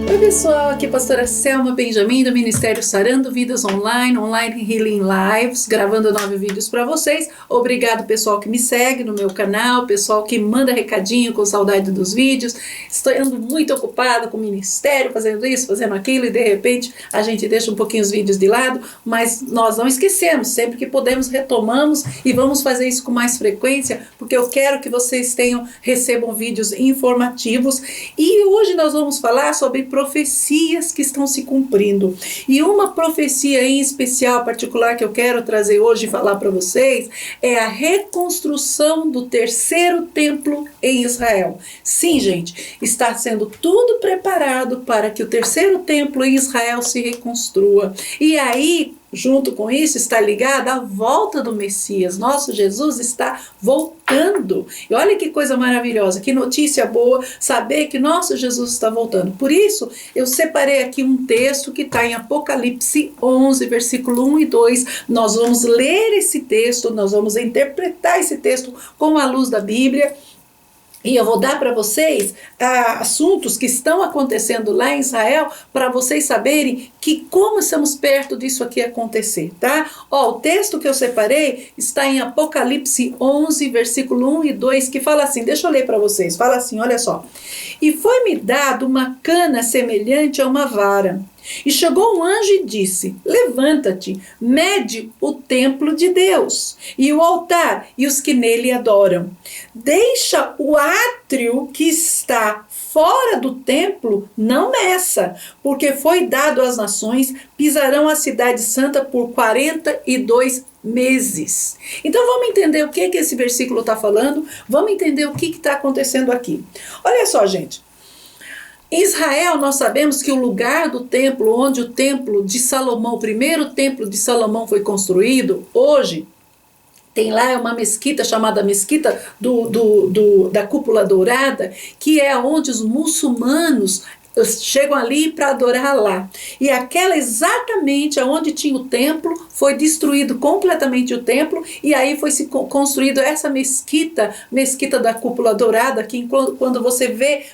Oi pessoal, aqui é a pastora Selma Benjamin do Ministério Sarando Vidas Online Healing Lives, gravando 9 vídeos para vocês. Obrigado pessoal que me segue no meu canal, pessoal que manda recadinho com saudade dos vídeos. Estou andando muito ocupada com o ministério, fazendo isso, fazendo aquilo, e de repente a gente deixa um pouquinho os vídeos de lado, mas nós não esquecemos, sempre que podemos retomamos e vamos fazer isso com mais frequência, porque eu quero que vocês recebam vídeos informativos. E hoje nós vamos falar sobre profecias que estão se cumprindo. E uma profecia em especial, particular, que eu quero trazer hoje e falar para vocês, é a reconstrução do terceiro templo em Israel. Sim, gente, está sendo tudo preparado para que o terceiro templo em Israel se reconstrua. E aí, junto com isso, está ligada a volta do Messias. Nosso Jesus está voltando. E olha que coisa maravilhosa, que notícia boa saber que nosso Jesus está voltando. Por isso, eu separei aqui um texto que está em Apocalipse 11, versículo 1 e 2. Nós vamos ler esse texto, nós vamos interpretar esse texto com a luz da Bíblia. E eu vou dar para vocês assuntos que estão acontecendo lá em Israel, para vocês saberem que como estamos perto disso aqui acontecer, tá? Ó, o texto que eu separei está em Apocalipse 11, versículo 1 e 2, que fala assim, deixa eu ler para vocês, fala assim, olha só. E foi-me dado uma cana semelhante a uma vara. E chegou um anjo e disse, levanta-te, mede o templo de Deus, e o altar, e os que nele adoram. Deixa o átrio que está fora do templo, não meça, porque foi dado às nações, pisarão a cidade santa por 42 meses. Então vamos entender o que esse versículo está falando, vamos entender o que está acontecendo aqui. Olha só, gente. Em Israel, nós sabemos que o lugar do templo, onde o templo de Salomão, o primeiro templo de Salomão foi construído, hoje tem lá uma mesquita chamada Mesquita da Cúpula Dourada, que é onde os muçulmanos chegam ali para adorar lá. E aquela exatamente onde tinha o templo, foi destruído completamente o templo, e aí foi se construído essa mesquita da Cúpula Dourada, que quando você vê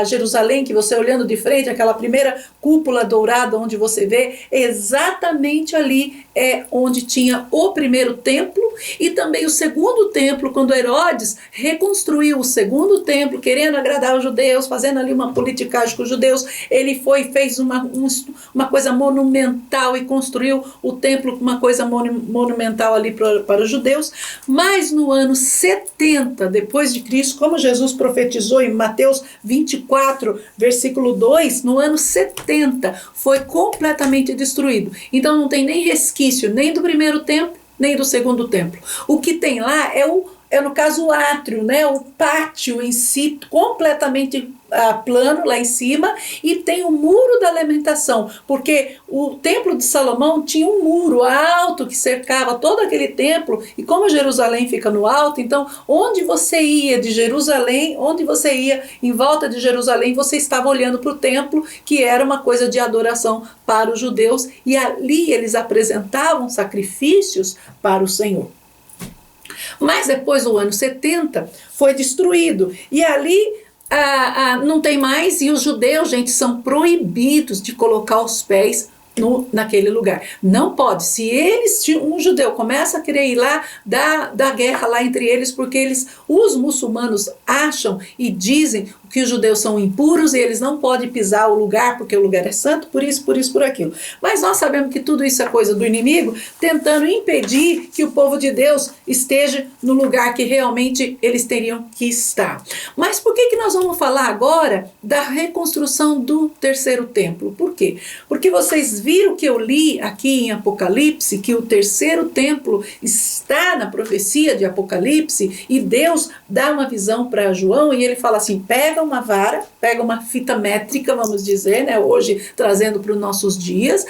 Jerusalém, que você olhando de frente, aquela primeira cúpula dourada onde você vê, exatamente ali é onde tinha o primeiro templo, e também o segundo templo, quando Herodes reconstruiu o segundo templo, querendo agradar os judeus, fazendo ali uma politicagem com os judeus, ele fez uma coisa monumental e construiu o templo, uma coisa monumental ali para os judeus. Mas no ano 70 depois de Cristo, como Jesus profetizou em Mateus 24, versículo 2, no ano 70 foi completamente destruído. Então não tem nem resquício nem do primeiro templo, nem do segundo templo. O que tem lá é no caso o átrio, né? O pátio em si, completamente plano lá em cima, e tem o muro da lamentação, porque o templo de Salomão tinha um muro alto que cercava todo aquele templo, e como Jerusalém fica no alto, então onde você ia de Jerusalém, onde você ia em volta de Jerusalém, você estava olhando para o templo, que era uma coisa de adoração para os judeus, e ali eles apresentavam sacrifícios para o Senhor. Mas depois o ano 70 foi destruído, e ali não tem mais, e os judeus, gente, são proibidos de colocar os pés naquele lugar. Não pode. Se um judeu começa a querer ir lá, dá guerra lá entre eles, porque os muçulmanos acham e dizem que os judeus são impuros e eles não podem pisar o lugar, porque o lugar é santo, por isso, por aquilo. Mas nós sabemos que tudo isso é coisa do inimigo, tentando impedir que o povo de Deus esteja no lugar que realmente eles teriam que estar. Mas por que nós vamos falar agora da reconstrução do terceiro templo? Por quê? Porque vocês viram que eu li aqui em Apocalipse, que o terceiro templo está na profecia de Apocalipse, e Deus dá uma visão para João, e ele fala assim, pega uma vara, pega uma fita métrica, vamos dizer, né, hoje trazendo para os nossos dias,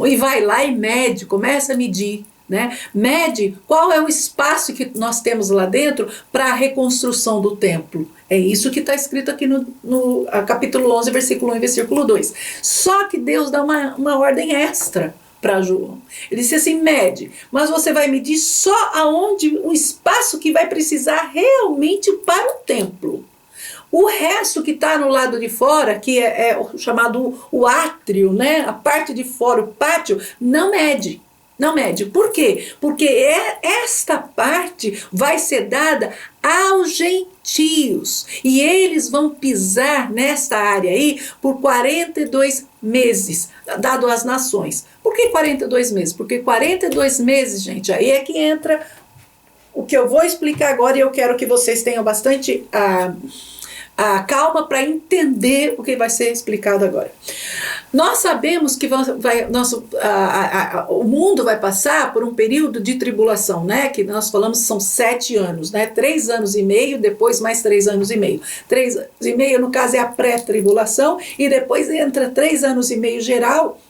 e vai lá e mede, começa a medir né? Mede qual é o espaço que nós temos lá dentro para a reconstrução do templo. É isso que está escrito aqui no capítulo 11, versículo 1 e versículo 2. Só que Deus dá uma ordem extra para João. Ele disse assim: mede, mas você vai medir só aonde o espaço que vai precisar realmente para o templo. O resto que está no lado de fora, que é o chamado o átrio, né? A parte de fora, o pátio, não mede. Não mede. Por quê? Porque esta parte vai ser dada aos gentios. E eles vão pisar nesta área aí por 42 meses, dado às nações. Por que 42 meses? Porque 42 meses, gente, aí é que entra o que eu vou explicar agora, e eu quero que vocês tenham bastante a calma para entender o que vai ser explicado agora. Nós sabemos que o mundo vai passar por um período de tribulação, né? Que nós falamos são 7 anos, né? 3 anos e meio, depois mais 3 anos e meio. 3 anos e meio, no caso, é a pré-tribulação, e depois entra 3 anos e meio geral,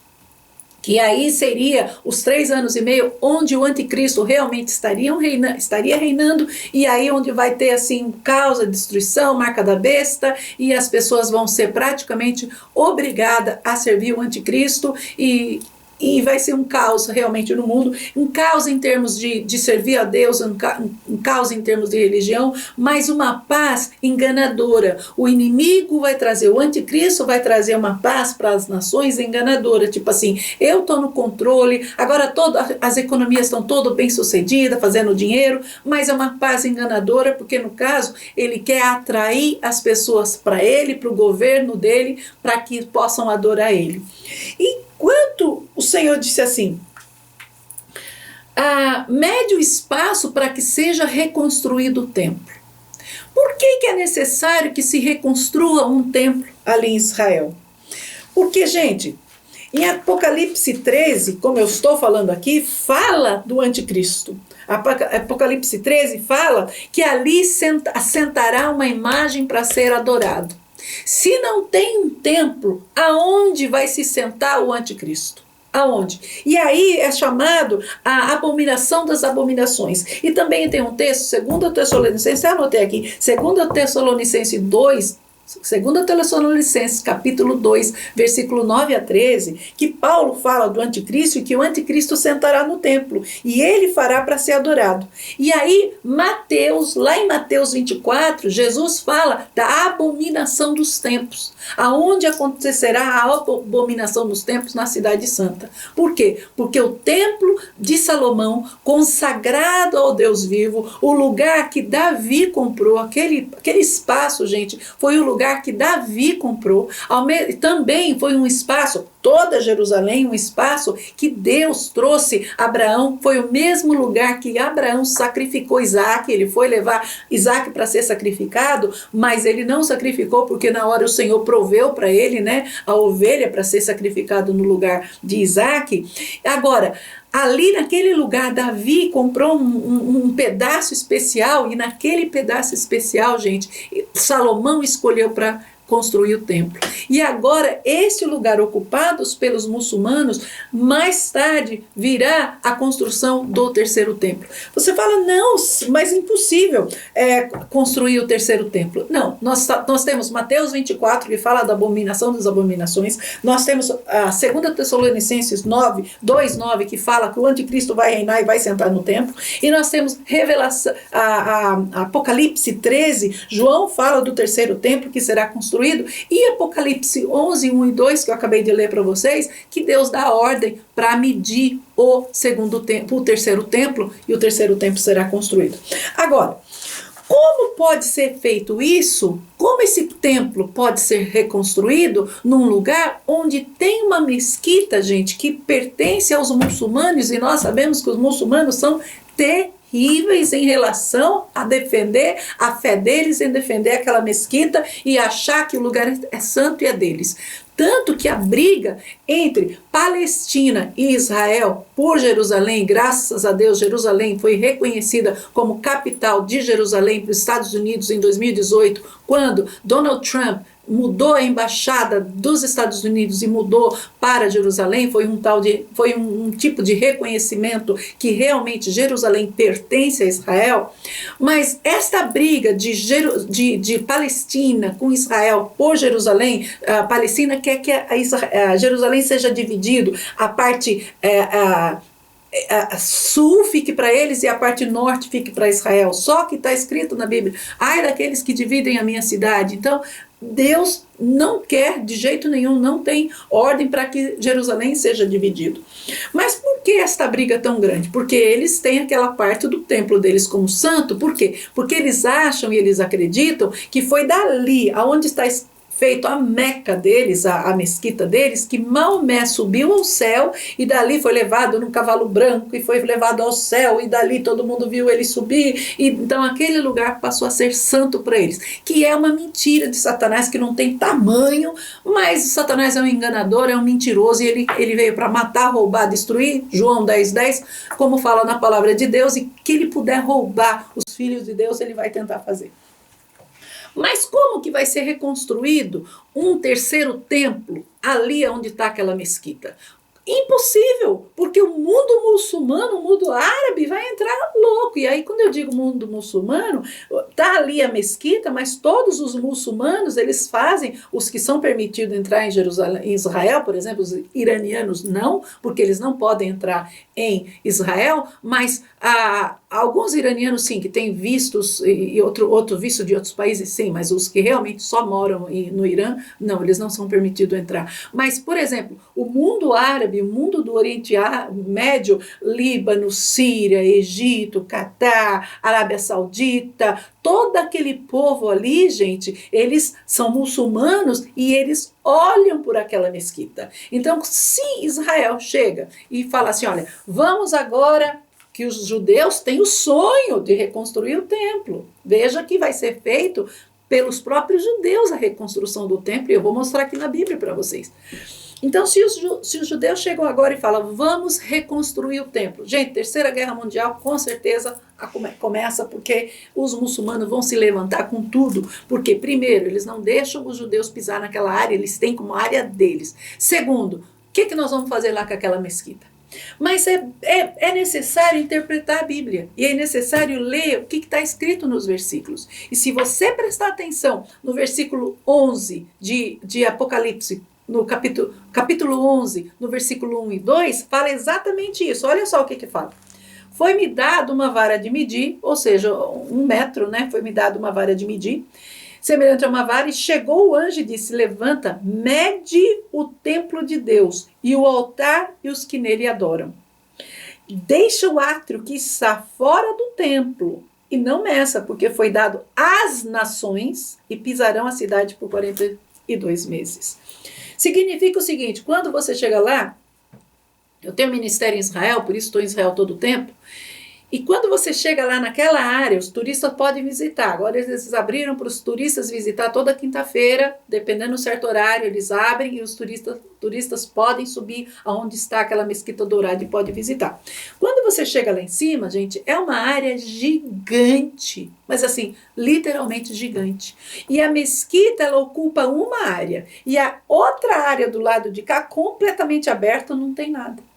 que aí seria os 3 anos e meio onde o anticristo realmente estaria reinando, e aí onde vai ter assim caos, destruição, marca da besta, e as pessoas vão ser praticamente obrigadas a servir o anticristo, e vai ser um caos realmente no mundo, um caos em termos de servir a Deus, um caos em termos de religião, mas uma paz enganadora. O inimigo vai trazer, o anticristo vai trazer uma paz para as nações enganadora, tipo assim, eu estou no controle, agora as economias estão todas bem sucedidas, fazendo dinheiro, mas é uma paz enganadora, porque no caso, ele quer atrair as pessoas para ele, para o governo dele, para que possam adorar ele. E quanto o Senhor disse assim, mede o espaço para que seja reconstruído o templo. Por que é necessário que se reconstrua um templo ali em Israel? Porque, gente, em Apocalipse 13, como eu estou falando aqui, fala do anticristo. Apocalipse 13 fala que ali assentará uma imagem para ser adorado. Se não tem um templo, aonde vai se sentar o anticristo? Aonde? E aí é chamado a abominação das abominações. E também tem um texto, 2 Tessalonicenses, eu anotei aqui, 2 Tessalonicenses 2, 2 Tessalonicenses capítulo 2, versículo 9 a 13, que Paulo fala do anticristo e que o anticristo sentará no templo e ele fará para ser adorado. E aí Mateus, lá em Mateus 24, Jesus fala da abominação dos templos, aonde acontecerá a abominação dos templos na cidade santa. Por quê? Porque o templo de Salomão, consagrado ao Deus vivo, o lugar que Davi comprou, aquele espaço, gente, foi o lugar que Davi comprou, também foi um espaço, toda Jerusalém, um espaço que Deus trouxe Abraão, foi o mesmo lugar que Abraão sacrificou Isaac, ele foi levar Isaac para ser sacrificado, mas ele não sacrificou porque na hora o Senhor proveu para ele, né, a ovelha para ser sacrificado no lugar de Isaac. Agora, ali naquele lugar, Davi comprou um pedaço especial, e naquele pedaço especial, gente, Salomão escolheu para construir o templo. E agora, esse lugar ocupado pelos muçulmanos, mais tarde virá a construção do terceiro templo. Você fala, não, mas impossível construir o terceiro templo. Não, nós temos Mateus 24, que fala da abominação das abominações, nós temos a 2 Tessalonicenses 9, 2:9, que fala que o anticristo vai reinar e vai sentar no templo, e nós temos Revelação, a Apocalipse 13, João fala do terceiro templo que será construído, e Apocalipse 11, 1 e 2, que eu acabei de ler para vocês, que Deus dá ordem para medir o terceiro templo, e o terceiro templo será construído. Agora, como pode ser feito isso? Como esse templo pode ser reconstruído num lugar onde tem uma mesquita, gente, que pertence aos muçulmanos, e nós sabemos que os muçulmanos são terríveis em relação a defender a fé deles, em defender aquela mesquita e achar que o lugar é santo e é deles. Tanto que a briga entre Palestina e Israel por Jerusalém, graças a Deus, Jerusalém foi reconhecida como capital de Jerusalém para os Estados Unidos em 2018, quando Donald Trump mudou a embaixada dos Estados Unidos e mudou para Jerusalém, foi um tipo de reconhecimento que realmente Jerusalém pertence a Israel. Mas esta briga de Palestina com Israel por Jerusalém, a Palestina quer que a Jerusalém seja dividido, a parte a sul fique para eles e a parte norte fique para Israel. Só que está escrito na Bíblia: ai daqueles que dividem a minha cidade. Então Deus não quer de jeito nenhum, não tem ordem para que Jerusalém seja dividido. Mas por que esta briga tão grande? Porque eles têm aquela parte do templo deles como santo. Por quê? Porque eles acham e eles acreditam que foi dali, aonde está feito a Meca deles, a mesquita deles, que Maomé subiu ao céu e dali foi levado num cavalo branco e foi levado ao céu e dali todo mundo viu ele subir, e então aquele lugar passou a ser santo para eles, que é uma mentira de Satanás que não tem tamanho, mas Satanás é um enganador, é um mentiroso, e ele veio para matar, roubar, destruir, João 10:10, como fala na palavra de Deus, e que ele puder roubar os filhos de Deus, ele vai tentar fazer. Mas como que vai ser reconstruído um terceiro templo ali onde está aquela mesquita? Impossível, porque o mundo muçulmano, o mundo árabe vai entrar louco. E aí quando eu digo mundo muçulmano, está ali a mesquita, mas todos os muçulmanos, eles fazem, os que são permitidos entrar em Jerusalém, em Israel, por exemplo, os iranianos não, porque eles não podem entrar em Israel, mas alguns iranianos sim, que têm vistos, e outro visto de outros países sim, mas os que realmente só moram no Irã, não, eles não são permitidos entrar. Mas, por exemplo, o mundo árabe, o mundo do Oriente Médio, Líbano, Síria, Egito, Catar, Arábia Saudita, todo aquele povo ali, gente, eles são muçulmanos e eles olham por aquela mesquita. Então, se Israel chega e fala assim, olha, vamos agora, que os judeus têm o sonho de reconstruir o templo. Veja que vai ser feito pelos próprios judeus a reconstrução do templo, e eu vou mostrar aqui na Bíblia para vocês. Então, se os judeus chegam agora e falam, vamos reconstruir o templo. Gente, Terceira Guerra Mundial, com certeza, começa porque os muçulmanos vão se levantar com tudo. Porque, primeiro, eles não deixam os judeus pisar naquela área, eles têm como área deles. Segundo, o que nós vamos fazer lá com aquela mesquita? Mas é necessário interpretar a Bíblia, e é necessário ler o que está escrito nos versículos. E se você prestar atenção no versículo 11 de Apocalipse, no capítulo 11, no versículo 1 e 2, fala exatamente isso. Olha só o que fala. Foi-me dado uma vara de medir, ou seja, 1 metro, né? Foi-me dado uma vara de medir, semelhante a uma vara, e chegou o anjo e disse, levanta, mede o templo de Deus, e o altar e os que nele adoram. Deixa o átrio que está fora do templo, e não meça, porque foi dado às nações, e pisarão a cidade por 42 meses. Significa o seguinte, quando você chega lá, eu tenho ministério em Israel, por isso estou em Israel todo o tempo, e quando você chega lá naquela área, os turistas podem visitar. Agora eles abriram para os turistas visitar toda quinta-feira, dependendo do certo horário, eles abrem e os turistas podem subir aonde está aquela mesquita dourada e podem visitar. Quando você chega lá em cima, gente, é uma área gigante, mas assim, literalmente gigante. E a mesquita, ela ocupa uma área, e a outra área do lado de cá, completamente aberta, não tem nada.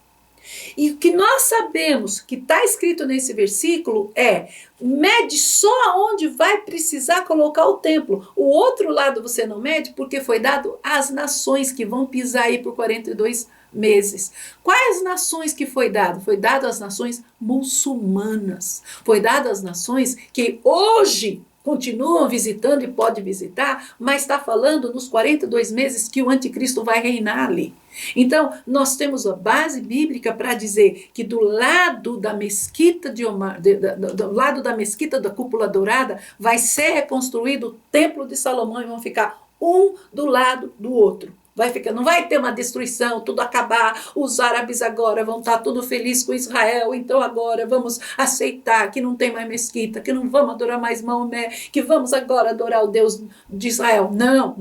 E o que nós sabemos que está escrito nesse versículo é, mede só aonde vai precisar colocar o templo. O outro lado você não mede porque foi dado às nações que vão pisar aí por 42 meses. Quais nações que foi dado? Foi dado às nações muçulmanas. Foi dado às nações que hoje continuam visitando e pode visitar, mas está falando nos 42 meses que o anticristo vai reinar ali. Então, nós temos a base bíblica para dizer que do lado da mesquita de Omar, do lado da mesquita da cúpula dourada, vai ser reconstruído o templo de Salomão e vão ficar um do lado do outro. Não vai ter uma destruição, tudo acabar, os árabes agora vão estar tudo felizes com Israel, então agora vamos aceitar que não tem mais mesquita, que não vamos adorar mais Maomé, que vamos agora adorar o Deus de Israel. Não.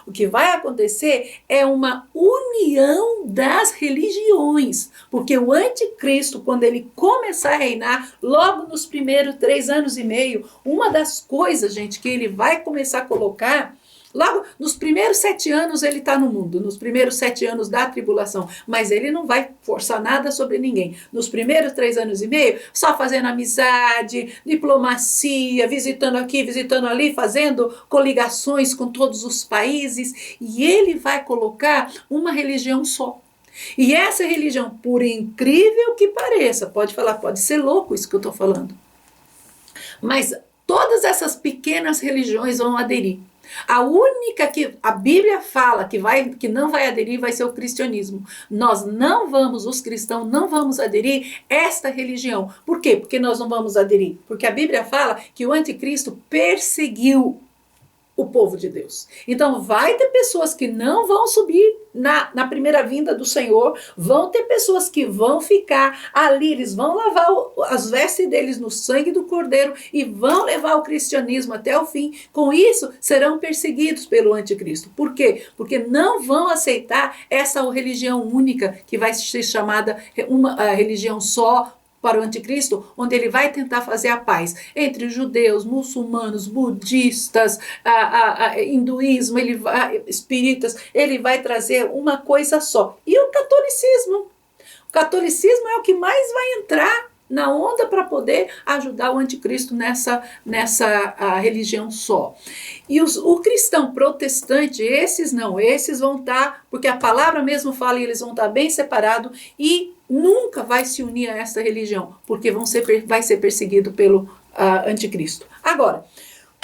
O que vai acontecer é uma união das religiões, porque o anticristo, quando ele começar a reinar, logo nos primeiros 3 anos e meio, uma das coisas, gente, que ele vai começar a colocar Logo, nos primeiros 7 anos ele está no mundo, nos primeiros 7 anos da tribulação, mas ele não vai forçar nada sobre ninguém. Nos primeiros 3 anos e meio, só fazendo amizade, diplomacia, visitando aqui, visitando ali, fazendo coligações com todos os países, e ele vai colocar uma religião só. E essa religião, por incrível que pareça, pode falar, pode ser louco isso que eu estou falando, mas todas essas pequenas religiões vão aderir. A única que a Bíblia fala que não vai aderir vai ser o cristianismo. Nós não vamos, os cristãos não vamos aderir a esta religião. Por quê? Porque nós não vamos aderir. Porque a Bíblia fala que o anticristo perseguiu o povo de Deus. Então vai ter pessoas que não vão subir na primeira vinda do Senhor, vão ter pessoas que vão ficar ali, eles vão lavar as vestes deles no sangue do Cordeiro e vão levar o cristianismo até o fim. Com isso, serão perseguidos pelo anticristo. Por quê? Porque não vão aceitar essa religião única, que vai ser chamada uma religião só, para o anticristo, onde ele vai tentar fazer a paz entre judeus, muçulmanos, budistas, hinduísmo, espíritas, ele vai trazer uma coisa só. E o catolicismo? O catolicismo é o que mais vai entrar na onda para poder ajudar o anticristo nessa religião só. E o cristão protestante, esses não, esses vão estar, porque a palavra mesmo fala, e eles vão estar bem separados e nunca vai se unir a essa religião, porque vai ser perseguido pelo anticristo. Agora,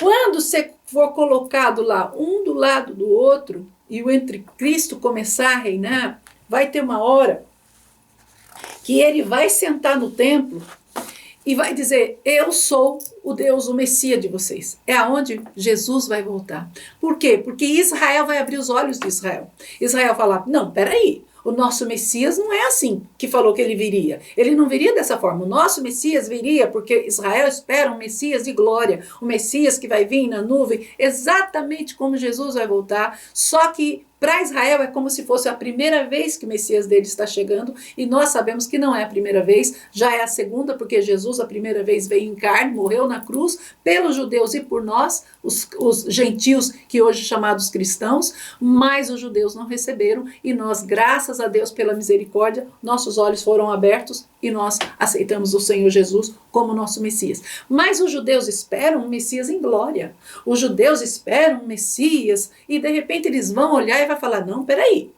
quando você for colocado lá, um do lado do outro, e o anticristo começar a reinar, vai ter uma hora que ele vai sentar no templo e vai dizer, eu sou o Deus, o Messias de vocês. É aonde Jesus vai voltar. Por quê? Porque Israel vai abrir os olhos de Israel. Israel falar, não, peraí, o nosso Messias não é assim que falou que ele viria. Ele não viria dessa forma. O nosso Messias viria porque Israel espera um Messias de glória, um Messias que vai vir na nuvem, exatamente como Jesus vai voltar, só que para Israel é como se fosse a primeira vez que o Messias dele está chegando, e nós sabemos que não é a primeira vez, já é a segunda, porque Jesus a primeira vez veio em carne, morreu na cruz, pelos judeus e por nós, os gentios, que hoje chamados cristãos, mas os judeus não receberam, e nós, graças a Deus pela misericórdia, nossos olhos foram abertos, e nós aceitamos o Senhor Jesus como nosso Messias. Mas os judeus esperam um Messias em glória, os judeus esperam um Messias, e de repente eles vão olhar e vai falar, não, peraí,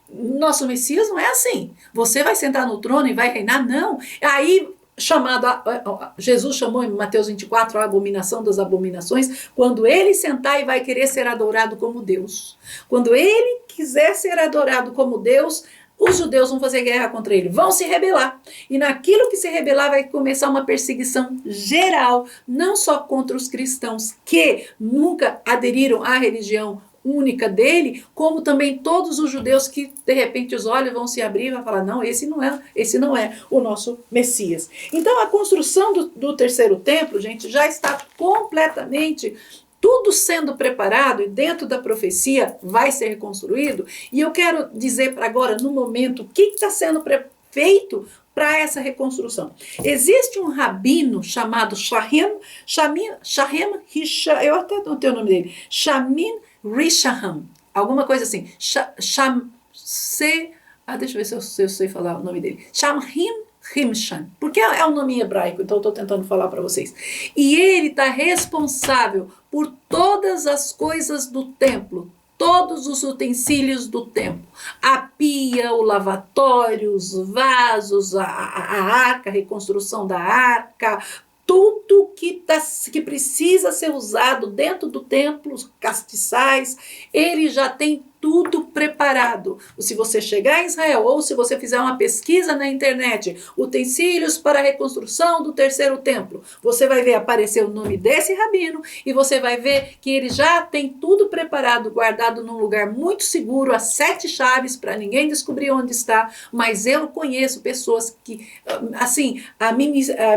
nosso Messias não é assim, você vai sentar no trono e vai reinar, não. Aí Jesus chamou em Mateus 24 a abominação das abominações, quando ele sentar e vai querer ser adorado como Deus. Quando ele quiser ser adorado como Deus, os judeus vão fazer guerra contra ele, vão se rebelar. E naquilo que se rebelar vai começar uma perseguição geral, não só contra os cristãos que nunca aderiram à religião única dele, como também todos os judeus que de repente os olhos vão se abrir e vão falar, não, esse não é o nosso Messias. Então a construção do terceiro templo, gente, já está completamente tudo sendo preparado, e dentro da profecia vai ser reconstruído. E eu quero dizer para agora, no momento, o que está sendo feito para essa reconstrução. Existe um rabino chamado Shamin Rishaham, eu até não tenho o nome dele, Shamin Rishaham, alguma coisa assim, deixa eu ver se eu sei falar o nome dele, Shamrim Rimshan, porque é um nome hebraico, então eu estou tentando falar para vocês. E ele está responsável por todas as coisas do templo, todos os utensílios do templo, a pia, o lavatório, os vasos, a arca, a reconstrução da arca, tudo que precisa ser usado dentro do templo, os castiçais, ele já tem tudo preparado. Se você chegar em Israel ou se você fizer uma pesquisa na internet, utensílios para a reconstrução do terceiro templo, você vai ver aparecer o nome desse rabino e você vai ver que ele já tem tudo preparado, guardado num lugar muito seguro, as 7 chaves para ninguém descobrir onde está. Mas eu conheço pessoas que, assim,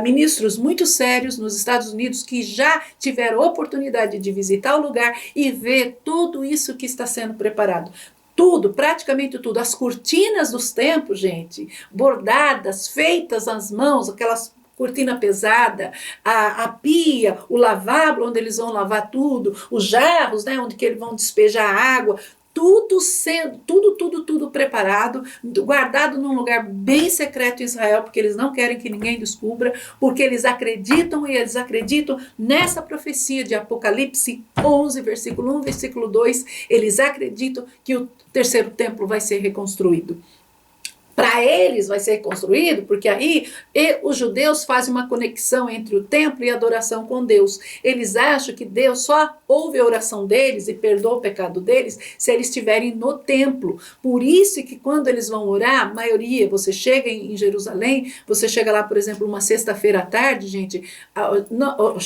ministros muito sérios nos Estados Unidos que já tiveram oportunidade de visitar o lugar e ver tudo isso que está sendo preparado. Tudo, praticamente tudo. As cortinas dos templos, gente, bordadas, feitas às mãos, aquelas cortina pesada, a pia, o lavabo onde eles vão lavar tudo, os jarros, né, onde que eles vão despejar água, tudo sendo, tudo preparado, guardado num lugar bem secreto em Israel, porque eles não querem que ninguém descubra, porque eles acreditam nessa profecia de Apocalipse 11, versículo 1, versículo 2, eles acreditam que o terceiro templo vai ser reconstruído. Para eles vai ser reconstruído, porque aí os judeus fazem uma conexão entre o templo e a adoração com Deus. Eles acham que Deus só ouve a oração deles e perdoa o pecado deles se eles estiverem no templo. Por isso que quando eles vão orar, a maioria, você chega em Jerusalém, você chega lá, por exemplo, uma sexta-feira à tarde, gente,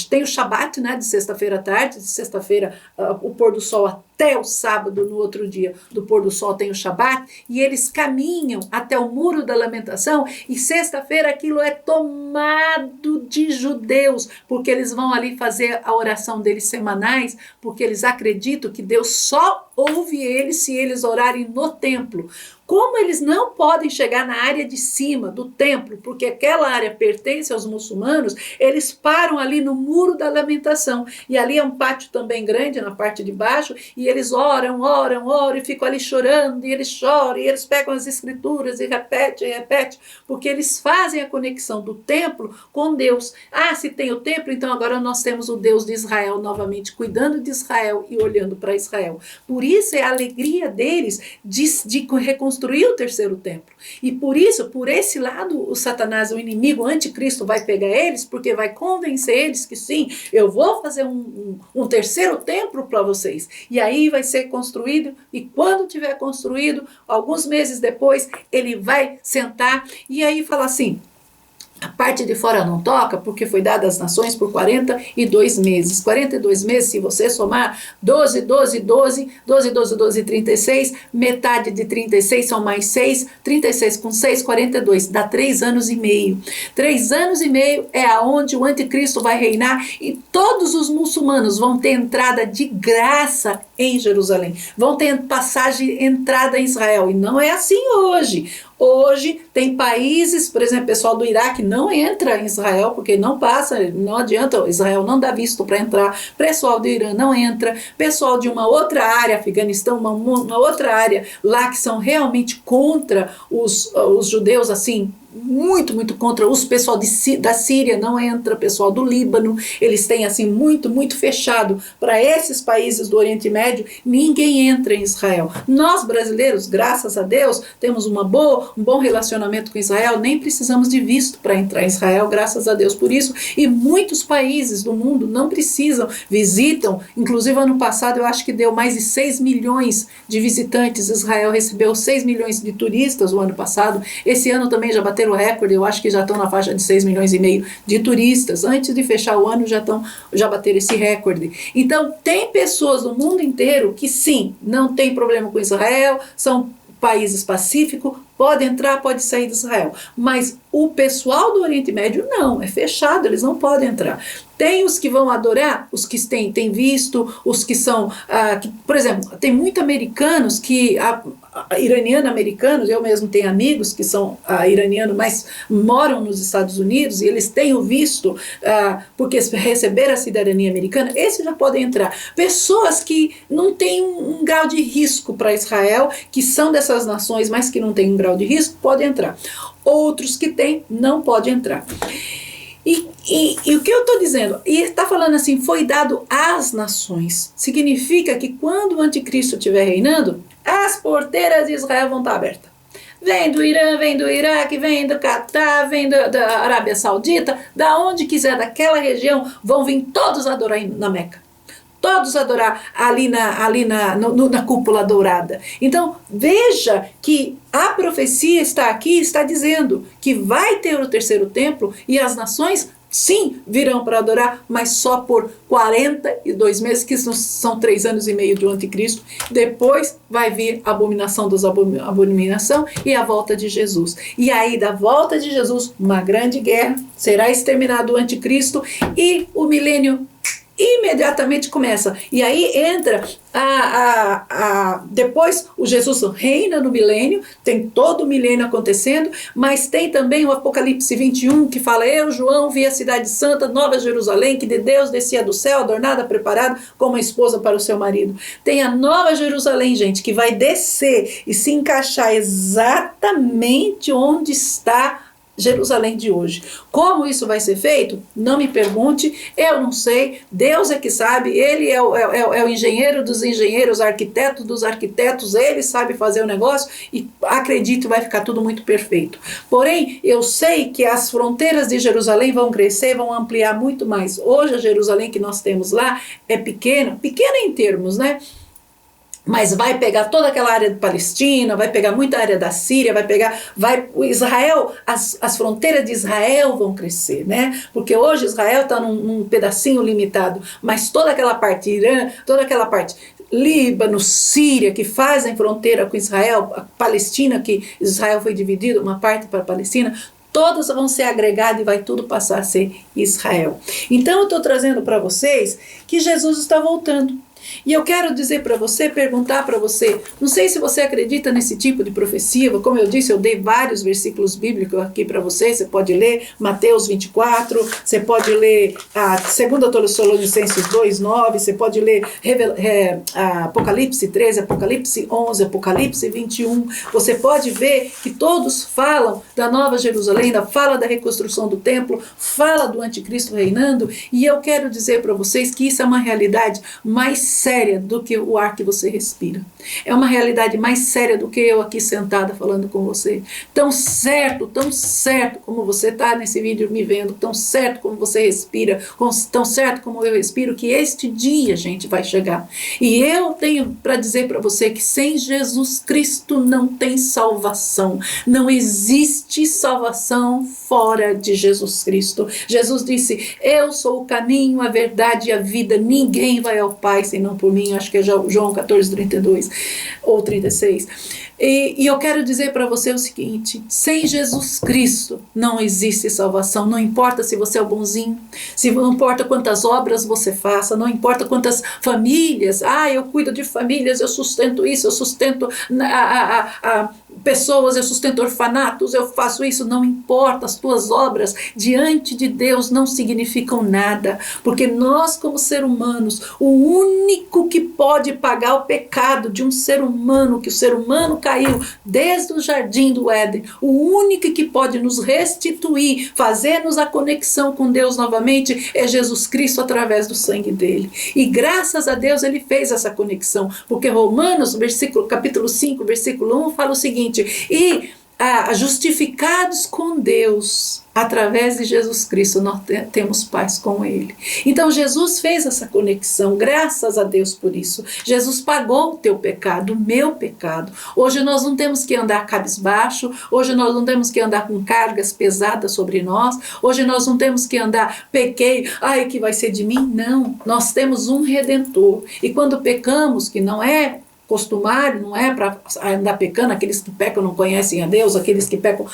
tem o Shabat, né, de sexta-feira à tarde, de sexta-feira o pôr do sol até o sábado, no outro dia do pôr do sol tem o Shabat, e eles caminham até o Muro da Lamentação, e sexta-feira aquilo é tomado de judeus, porque eles vão ali fazer a oração deles semanais, porque eles acreditam que Deus só ouve eles se eles orarem no templo. Como eles não podem chegar na área de cima do templo, porque aquela área pertence aos muçulmanos, eles param ali no Muro da Lamentação. E ali é um pátio também grande na parte de baixo, e eles oram, e ficam ali chorando, e eles choram, e eles pegam as escrituras e repete, porque eles fazem a conexão do templo com Deus. Ah, se tem o templo, então agora nós temos o Deus de Israel novamente, cuidando de Israel e olhando para Israel. Por isso é a alegria deles de reconstruir o terceiro templo. E por isso, por esse lado, o Satanás, o inimigo, o anticristo, vai pegar eles, porque vai convencer eles que sim, eu vou fazer um terceiro templo para vocês. E aí vai ser construído, e quando tiver construído, alguns meses depois, ele vai sentar e aí falar assim: a parte de fora não toca, porque foi dada às nações por 42 meses. 42 meses, se você somar 12, 36, metade de 36 são mais 6, 36 com 6, 42, dá 3 anos e meio. 3 anos e meio é aonde o anticristo vai reinar e todos os muçulmanos vão ter entrada de graça em Jerusalém. Vão ter passagem, entrada em Israel. E não é assim hoje. Hoje tem países, por exemplo, o pessoal do Iraque não entra em Israel, porque não passa, não adianta, Israel não dá visto para entrar, pessoal do Irã não entra, pessoal de uma outra área, Afeganistão, uma outra área lá que são realmente contra os judeus, assim, muito contra. Os pessoal da Síria não entra, pessoal do Líbano, eles têm assim muito fechado para esses países do Oriente Médio, ninguém entra em Israel. Nós brasileiros, graças a Deus, temos um bom relacionamento com Israel, nem precisamos de visto para entrar em Israel, graças a Deus por isso, e muitos países do mundo não precisam, visitam, inclusive ano passado eu acho que deu mais de 6 milhões de visitantes, Israel recebeu 6 milhões de turistas o ano passado, esse ano também já bateu o recorde, eu acho que já estão na faixa de 6 milhões e meio de turistas, antes de fechar o ano já bateram esse recorde. Então tem pessoas do mundo inteiro que sim, não tem problema com Israel, são países pacíficos, pode entrar, pode sair de Israel, mas o pessoal do Oriente Médio não, é fechado, eles não podem entrar. Tem os que vão adorar, os que têm visto, os que são, por exemplo, tem muitos americanos que, iraniano-americanos, eu mesmo tenho amigos que são iranianos, mas moram nos Estados Unidos e eles têm o visto, porque receberam a cidadania americana, esses já podem entrar. Pessoas que não têm um grau de risco para Israel, que são dessas nações, mas que não têm um grau de risco, podem entrar. Outros que têm, não podem entrar. E o que eu estou dizendo? E está falando assim, foi dado às nações. Significa que quando o anticristo estiver reinando, as porteiras de Israel vão estar abertas. Vem do Irã, vem do Iraque, vem do Catar, vem da Arábia Saudita, da onde quiser, daquela região, vão vir todos adorar na Meca. Todos adorar ali na cúpula dourada. Então, veja que a profecia está aqui, está dizendo que vai ter o terceiro templo e as nações, sim, virão para adorar, mas só por 42 meses, que são 3 anos e meio do anticristo. Depois vai vir a abominação dos abominação e a volta de Jesus. E aí, da volta de Jesus, uma grande guerra, será exterminado o anticristo e o milênio imediatamente começa. E aí entra depois o Jesus reina no milênio, tem todo o milênio acontecendo, mas tem também o Apocalipse 21, que fala: eu, João, vi a cidade santa, Nova Jerusalém, que de Deus descia do céu, adornada, preparada como uma esposa para o seu marido. Tem a Nova Jerusalém, gente, que vai descer e se encaixar exatamente onde está Jerusalém de hoje. Como isso vai ser feito? Não me pergunte, eu não sei, Deus é que sabe, Ele é o engenheiro dos engenheiros, arquiteto dos arquitetos, Ele sabe fazer o negócio e acredito, vai ficar tudo muito perfeito. Porém, eu sei que as fronteiras de Jerusalém vão crescer, vão ampliar muito mais. Hoje a Jerusalém que nós temos lá é pequena em termos, né? Mas vai pegar toda aquela área de Palestina, vai pegar muita área da Síria, o Israel, as fronteiras de Israel vão crescer, né? Porque hoje Israel está num pedacinho limitado, mas toda aquela parte Irã, toda aquela parte Líbano, Síria, que fazem fronteira com Israel, a Palestina, que Israel foi dividido, uma parte para a Palestina, todas vão ser agregadas e vai tudo passar a ser Israel. Então eu estou trazendo para vocês que Jesus está voltando. E eu quero dizer para você, perguntar para você, não sei se você acredita nesse tipo de profecia, como eu disse, eu dei vários versículos bíblicos aqui para você pode ler Mateus 24, você pode ler a 2 Tessalonicenses 2:9, você pode ler Apocalipse 13, Apocalipse 11, Apocalipse 21, você pode ver que todos falam da Nova Jerusalém, fala da reconstrução do templo, fala do anticristo reinando, e eu quero dizer para vocês que isso é uma realidade mais séria do que o ar que você respira. É uma realidade mais séria do que eu aqui sentada falando com você. Tão certo como você está nesse vídeo me vendo, tão certo como você respira, tão certo como eu respiro, que este dia, gente, vai chegar. E eu tenho para dizer para você que sem Jesus Cristo não tem salvação. Não existe salvação fora de Jesus Cristo. Jesus disse: eu sou o caminho, a verdade e a vida. Ninguém vai ao Pai senão por mim. Acho que é João 14:32 ou 36. E eu quero dizer para você o seguinte: sem Jesus Cristo não existe salvação. Não importa se você é o bonzinho, não importa quantas obras você faça, não importa quantas famílias, eu cuido de famílias, eu sustento isso, eu sustento pessoas, eu sustento orfanatos, eu faço isso. Não importa, as tuas obras diante de Deus não significam nada, porque nós, como seres humanos, o único que pode pagar o pecado de um ser humano, que o ser humano caiu desde o jardim do Éden, o único que pode nos restituir, fazer-nos a conexão com Deus novamente, é Jesus Cristo através do sangue dele. E graças a Deus ele fez essa conexão, porque Romanos, capítulo 5, versículo 1, fala o seguinte: justificados com Deus através de Jesus Cristo, nós temos paz com Ele. Então Jesus fez essa conexão, graças a Deus por isso. Jesus pagou o teu pecado, o meu pecado. Hoje nós não temos que andar cabisbaixo, hoje nós não temos que andar com cargas pesadas sobre nós, hoje nós não temos que andar, pequei, que vai ser de mim? Não, nós temos um Redentor. E quando pecamos, que não é costumário, não é para andar pecando, aqueles que pecam não conhecem a Deus, aqueles que pecam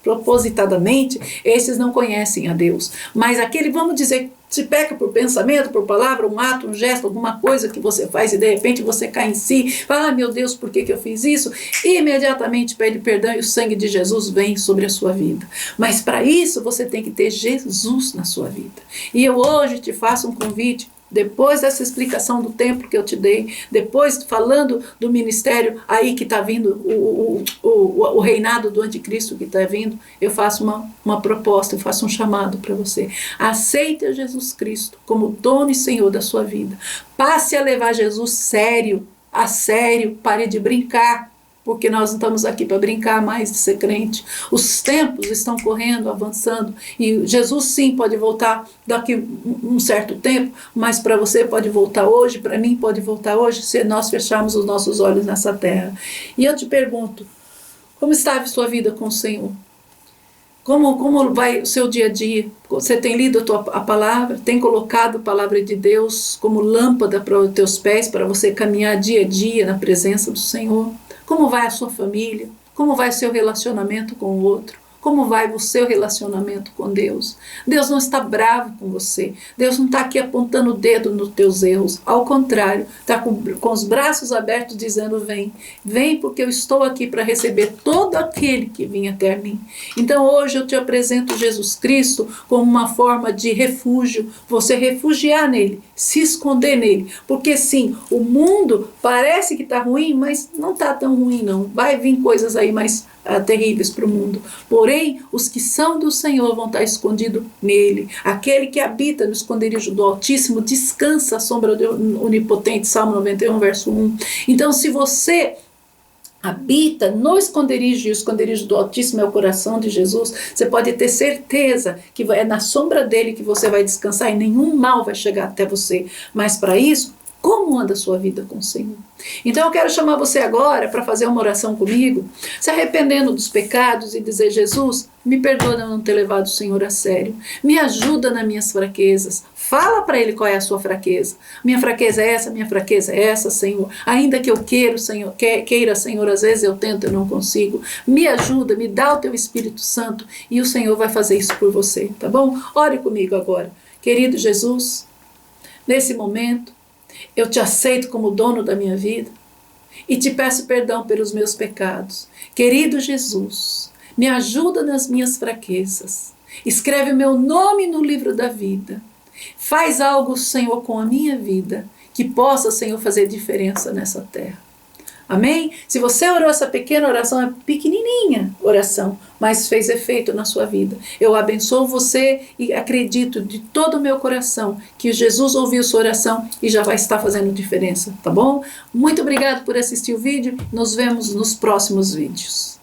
propositadamente, esses não conhecem a Deus. Mas aquele, vamos dizer, se peca por pensamento, por palavra, um ato, um gesto, alguma coisa que você faz e de repente você cai em si, fala: meu Deus, por que eu fiz isso? E imediatamente pede perdão e o sangue de Jesus vem sobre a sua vida. Mas para isso você tem que ter Jesus na sua vida. E eu hoje te faço um convite. Depois dessa explicação do templo que eu te dei, depois falando do ministério aí que está vindo, o reinado do anticristo que está vindo, eu faço uma proposta, eu faço um chamado para você. Aceite Jesus Cristo como dono e Senhor da sua vida. Passe a levar Jesus a sério, pare de brincar. Porque nós não estamos aqui para brincar mais de ser crente. Os tempos estão correndo, avançando, e Jesus sim pode voltar daqui um certo tempo, mas para você pode voltar hoje, para mim pode voltar hoje, se nós fecharmos os nossos olhos nessa terra. E eu te pergunto, como está a sua vida com o Senhor? Como vai o seu dia a dia? Você tem lido a palavra? Tem colocado a palavra de Deus como lâmpada para os teus pés, para você caminhar dia a dia na presença do Senhor? Como vai a sua família? Como vai o seu relacionamento com o outro? Como vai o seu relacionamento com Deus? Deus não está bravo com você. Deus não está aqui apontando o dedo nos teus erros. Ao contrário, está com os braços abertos dizendo: vem, vem, porque eu estou aqui para receber todo aquele que vem até mim. Então hoje eu te apresento Jesus Cristo como uma forma de refúgio, você refugiar nele, se esconder nele. Porque sim, o mundo parece que está ruim, mas não está tão ruim não. Vai vir coisas aí mais terríveis para o mundo. Porém, os que são do Senhor vão estar escondidos nele. Aquele que habita no esconderijo do Altíssimo descansa à sombra do Onipotente, Salmo 91, verso 1. Então, se você habita no esconderijo, e o esconderijo do Altíssimo é o coração de Jesus, você pode ter certeza que é na sombra dele que você vai descansar e nenhum mal vai chegar até você. Mas para isso, como anda a sua vida com o Senhor? Então eu quero chamar você agora para fazer uma oração comigo, se arrependendo dos pecados e dizer: Jesus, me perdoa de não ter levado o Senhor a sério, me ajuda nas minhas fraquezas. Fala para ele qual é a sua fraqueza. Minha fraqueza é essa, minha fraqueza é essa, Senhor. Ainda que eu queira, Senhor, às vezes eu tento e não consigo. Me ajuda, me dá o teu Espírito Santo e o Senhor vai fazer isso por você, tá bom? Ore comigo agora. Querido Jesus, nesse momento, eu te aceito como dono da minha vida e te peço perdão pelos meus pecados. Querido Jesus, me ajuda nas minhas fraquezas. Escreve o meu nome no livro da vida. Faz algo, Senhor, com a minha vida, que possa, Senhor, fazer diferença nessa terra. Amém? Se você orou essa pequena oração, é pequenininha oração, mas fez efeito na sua vida. Eu abençoo você e acredito de todo o meu coração que Jesus ouviu sua oração e já vai estar fazendo diferença, tá bom? Muito obrigado por assistir o vídeo. Nos vemos nos próximos vídeos.